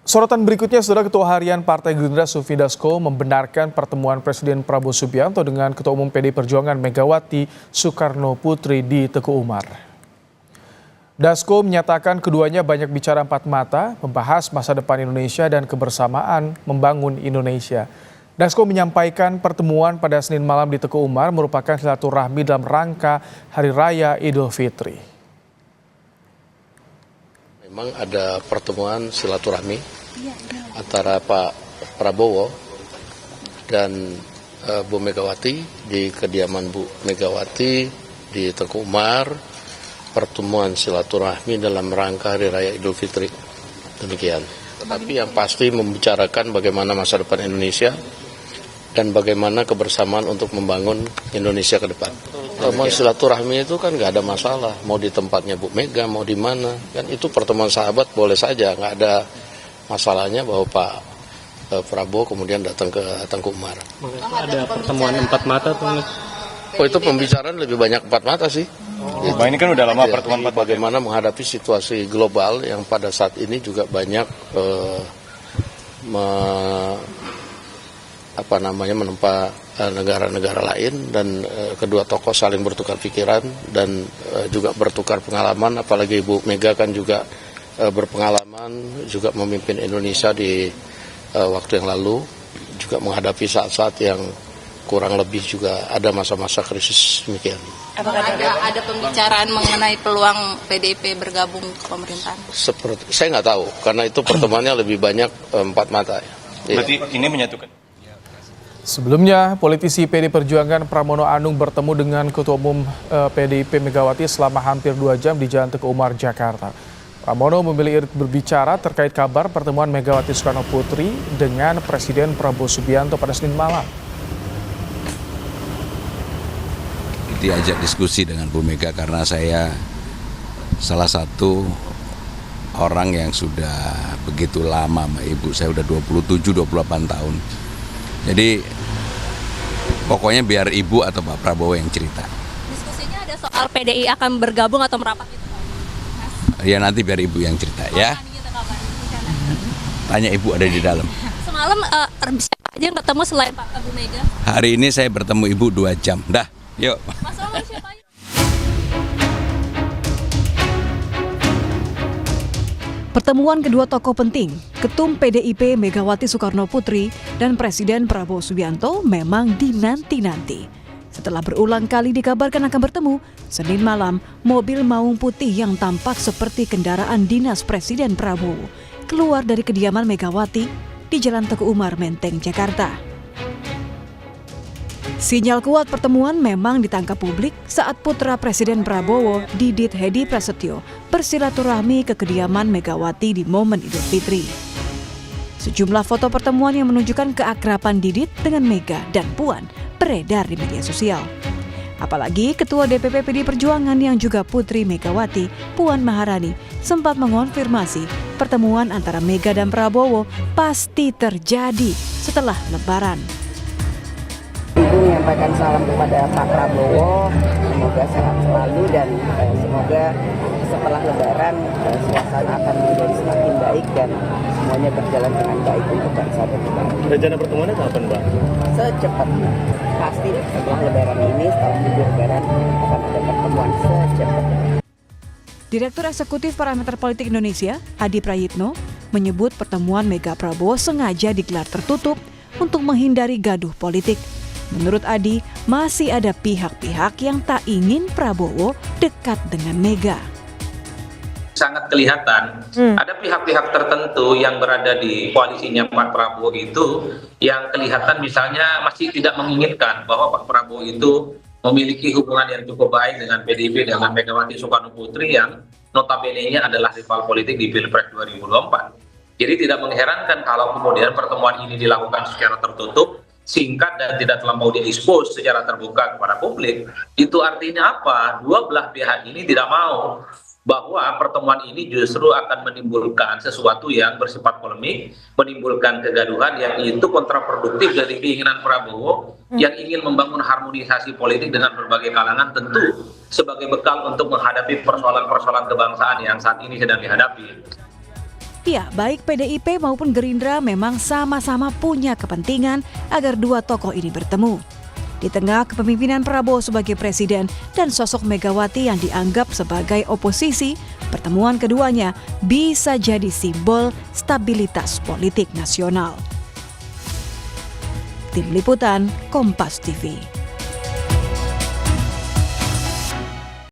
Sorotan berikutnya, Saudara, Ketua Harian Partai Gerindra Sufmi Dasko membenarkan pertemuan Presiden Prabowo Subianto dengan Ketua Umum PDI Perjuangan Megawati Soekarno Putri di Teguh Umar. Dasko menyatakan keduanya banyak bicara empat mata, membahas masa depan Indonesia dan kebersamaan membangun Indonesia. Dasko menyampaikan pertemuan pada Senin malam di Teguh Umar merupakan silaturahmi dalam rangka Hari Raya Idul Fitri. Memang ada pertemuan silaturahmi antara Pak Prabowo dan Bu Megawati di kediaman Bu Megawati di Teguh Umar, pertemuan silaturahmi dalam rangka Hari Raya Idul Fitri. Demikian. Tetapi yang pasti membicarakan bagaimana masa depan Indonesia dan bagaimana kebersamaan untuk membangun Indonesia ke depan. Pertemuan silaturahmi itu kan nggak ada masalah, mau di tempatnya Bu Mega, mau di mana, kan itu pertemuan sahabat boleh saja, nggak ada masalahnya bahwa Pak Prabowo kemudian datang ke Teguh Umar. Ada pertemuan empat mata tuh? Oh, itu pembicaraan lebih banyak empat mata sih. Oh, ini kan udah lama pertemuan empat mata. Bagaimana menghadapi situasi global yang pada saat ini juga banyak menempa negara-negara lain, dan kedua tokoh saling bertukar pikiran dan juga bertukar pengalaman, apalagi Ibu Mega kan juga berpengalaman juga memimpin Indonesia di waktu yang lalu, juga menghadapi saat-saat yang kurang lebih juga ada masa-masa krisis demikian. Apakah ada pembicaraan mengenai peluang PDIP bergabung ke pemerintahan? Saya nggak tahu, karena itu pertemuannya lebih banyak empat mata. Berarti ini menyatukan? Sebelumnya, politisi PDI Perjuangan Pramono Anung bertemu dengan Ketua Umum PDIP Megawati selama hampir 2 jam di Jalan Teguh Umar, Jakarta. Pramono memilih berbicara terkait kabar pertemuan Megawati Soekarno Putri dengan Presiden Prabowo Subianto pada Senin malam. Diajak diskusi dengan Bu Mega karena saya salah satu orang yang sudah begitu lama sama Ibu. Saya udah 27-28 tahun. Jadi pokoknya biar Ibu atau Pak Prabowo yang cerita. Diskusinya ada soal PDI akan bergabung atau merapat gitu, Pak? Ya nanti biar Ibu yang cerita ya. Tanya Ibu ada di dalam. Semalam siapa aja yang ketemu selain Pak Bu Mega? Hari ini saya bertemu Ibu 2 jam. Dah, yuk. Mas Romy, siapa aja? Pertemuan kedua tokoh penting, Ketum PDIP Megawati Soekarno Putri dan Presiden Prabowo Subianto memang dinanti-nanti. Setelah berulang kali dikabarkan akan bertemu, Senin malam mobil maung putih yang tampak seperti kendaraan dinas Presiden Prabowo keluar dari kediaman Megawati di Jalan Teguh Umar, Menteng, Jakarta. Sinyal kuat pertemuan memang ditangkap publik saat putra Presiden Prabowo, Didit Hedi Prasetyo, bersilaturahmi ke kediaman Megawati di momen Idul Fitri. Sejumlah foto pertemuan yang menunjukkan keakraban Didit dengan Mega dan Puan beredar di media sosial. Apalagi Ketua DPP PDI Perjuangan yang juga putri Megawati, Puan Maharani, sempat mengonfirmasi pertemuan antara Mega dan Prabowo pasti terjadi setelah Lebaran. Ibu menyampaikan salam kepada Pak Prabowo, semoga sehat selalu dan semoga setelah Lebaran suasana akan menjadi semakin baik dan semuanya berjalan dengan baik untuk bangsa dan negara. Rencana pertemuannya kapan, Pak? Secepatnya, pasti setelah Lebaran ini, setelah libur Lebaran akan ada pertemuan secepatnya. Direktur Eksekutif Parameter Politik Indonesia, Adi Prayitno, menyebut pertemuan Mega Prabowo sengaja digelar tertutup untuk menghindari gaduh politik. Menurut Adi, masih ada pihak-pihak yang tak ingin Prabowo dekat dengan Mega. Sangat kelihatan ada pihak-pihak tertentu yang berada di koalisinya Pak Prabowo itu yang kelihatan misalnya masih tidak menginginkan bahwa Pak Prabowo itu memiliki hubungan yang cukup baik dengan PDIP, dengan Megawati Soekarno Putri yang notabene-nya adalah rival politik di Pilpres 2024. Jadi tidak mengherankan kalau kemudian pertemuan ini dilakukan secara tertutup, singkat dan tidak terlampau diekspos secara terbuka kepada publik. Itu artinya apa? Dua belah pihak ini tidak mau bahwa pertemuan ini justru akan menimbulkan sesuatu yang bersifat polemik, menimbulkan kegaduhan yang itu kontraproduktif dari keinginan Prabowo yang ingin membangun harmonisasi politik dengan berbagai kalangan, tentu sebagai bekal untuk menghadapi persoalan-persoalan kebangsaan yang saat ini sedang dihadapi. Ya, baik PDIP maupun Gerindra memang sama-sama punya kepentingan agar dua tokoh ini bertemu. Di tengah kepemimpinan Prabowo sebagai presiden dan sosok Megawati yang dianggap sebagai oposisi, pertemuan keduanya bisa jadi simbol stabilitas politik nasional. Tim Liputan, Kompas TV.